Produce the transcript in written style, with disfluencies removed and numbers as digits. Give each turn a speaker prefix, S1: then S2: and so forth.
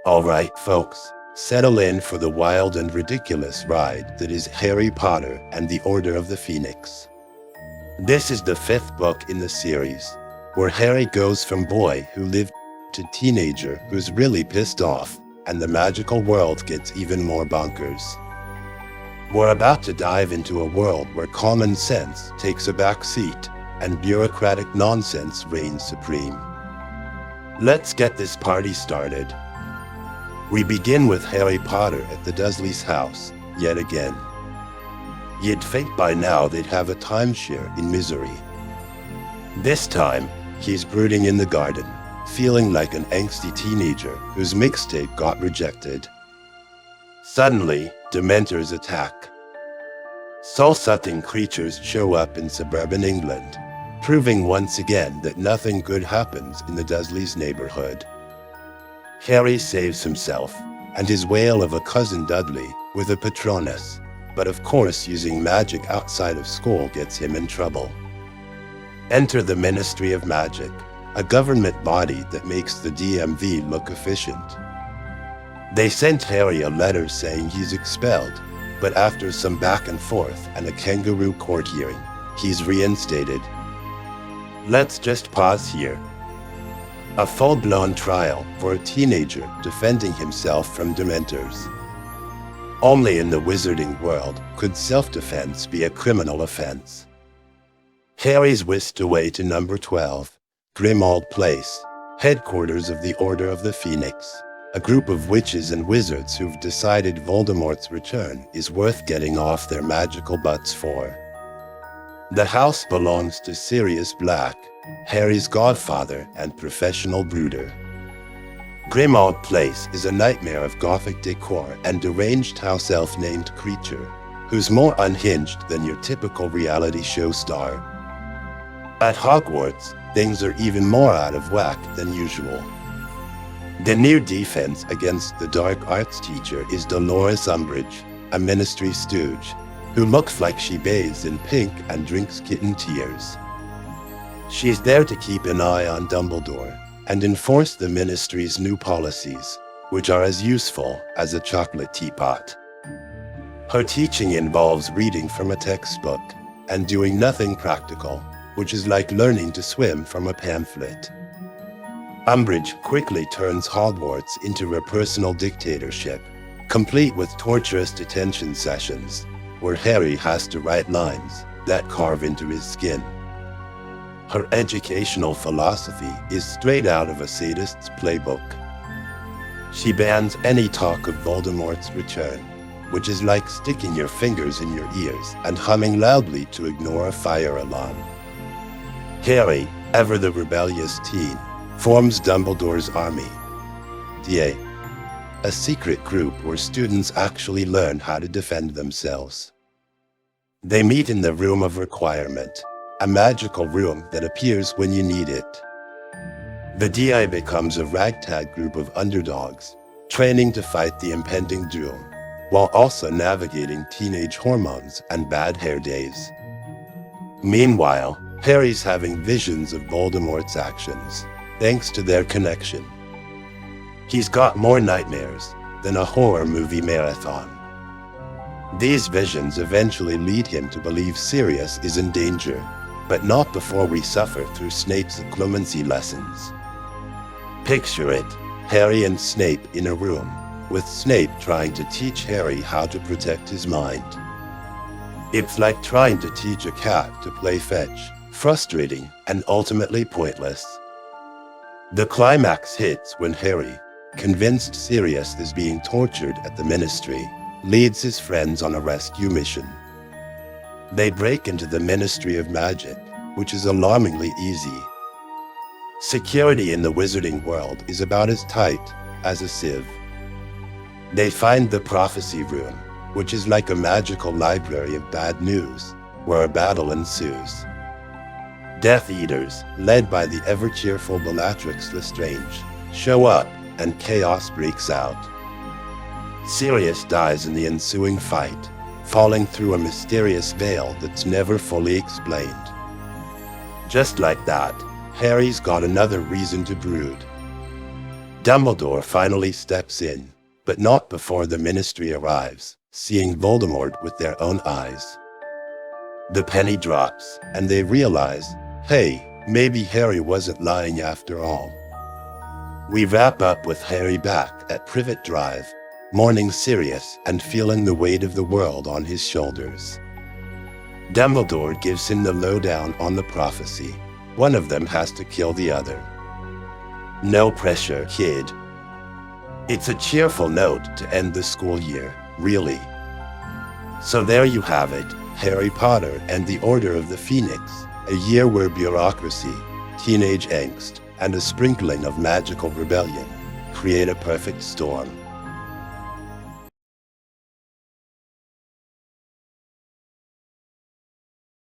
S1: Alright folks, settle in for the wild and ridiculous ride that is Harry Potter and the Order of the Phoenix. This is the fifth book in the series, where Harry goes from boy who lived to teenager who's really pissed off, and the magical world gets even more bonkers. We're about to dive into a world where common sense takes a back seat and bureaucratic nonsense reigns supreme. Let's get this party started. We begin with Harry Potter at the Dursleys' house, yet again. You'd think by now they'd have a timeshare in misery. This time, he's brooding in the garden, feeling like an angsty teenager whose mixtape got rejected. Suddenly, Dementors attack. Soul-sucking creatures show up in suburban England, proving once again that nothing good happens in the Dursleys' neighborhood. Harry saves himself and his whale of a cousin Dudley with a Patronus, but of course using magic outside of school gets him in trouble. Enter the Ministry of Magic, a government body that makes the DMV look efficient. They sent Harry a letter saying he's expelled, but after some back and forth and a kangaroo court hearing, he's reinstated. Let's just pause here. A full-blown trial for a teenager defending himself from Dementors. Only in the wizarding world could self-defense be a criminal offense. Harry's whisked away to number 12, Grimmauld Place, headquarters of the Order of the Phoenix, a group of witches and wizards who've decided Voldemort's return is worth getting off their magical butts for. The house belongs to Sirius Black, Harry's godfather and professional brooder. Grimmauld Place is a nightmare of gothic decor and deranged house elf named Creature, who's more unhinged than your typical reality show star. At Hogwarts, things are even more out of whack than usual. The new defense against the dark arts teacher is Dolores Umbridge, a ministry stooge, who looks like she bathes in pink and drinks kitten tears. She's there to keep an eye on Dumbledore and enforce the ministry's new policies, which are as useful as a chocolate teapot. Her teaching involves reading from a textbook and doing nothing practical, which is like learning to swim from a pamphlet. Umbridge quickly turns Hogwarts into a personal dictatorship, complete with torturous detention sessions, where Harry has to write lines that carve into his skin. Her educational philosophy is straight out of a sadist's playbook. She bans any talk of Voldemort's return, which is like sticking your fingers in your ears and humming loudly to ignore a fire alarm. Harry, ever the rebellious teen, forms Dumbledore's army, DA, a secret group where students actually learn how to defend themselves. They meet in the Room of Requirement, a magical room that appears when you need it. The DI becomes a ragtag group of underdogs, training to fight the impending doom, while also navigating teenage hormones and bad hair days. Meanwhile, Harry's having visions of Voldemort's actions, thanks to their connection. He's got more nightmares than a horror movie marathon. These visions eventually lead him to believe Sirius is in danger, but not before we suffer through Snape's clemency lessons. Picture it, Harry and Snape in a room, with Snape trying to teach Harry how to protect his mind. It's like trying to teach a cat to play fetch, frustrating and ultimately pointless. The climax hits when Harry, convinced Sirius is being tortured at the Ministry, leads his friends on a rescue mission. They break into the Ministry of Magic, which is alarmingly easy. Security in the wizarding world is about as tight as a sieve. They find the Prophecy Room, which is like a magical library of bad news, where a battle ensues. Death Eaters, led by the ever-cheerful Bellatrix Lestrange, show up and chaos breaks out. Sirius dies in the ensuing fight, falling through a mysterious veil that's never fully explained. Just like that, Harry's got another reason to brood. Dumbledore finally steps in, but not before the Ministry arrives, seeing Voldemort with their own eyes. The penny drops, and they realize, hey, maybe Harry wasn't lying after all. We wrap up with Harry back at Privet Drive, mourning Sirius and feeling the weight of the world on his shoulders. Dumbledore gives him the lowdown on the prophecy. One of them has to kill the other. No pressure, kid. It's a cheerful note to end the school year, really. So there you have it, Harry Potter and the Order of the Phoenix, a year where bureaucracy, teenage angst, and a sprinkling of magical rebellion create a perfect storm.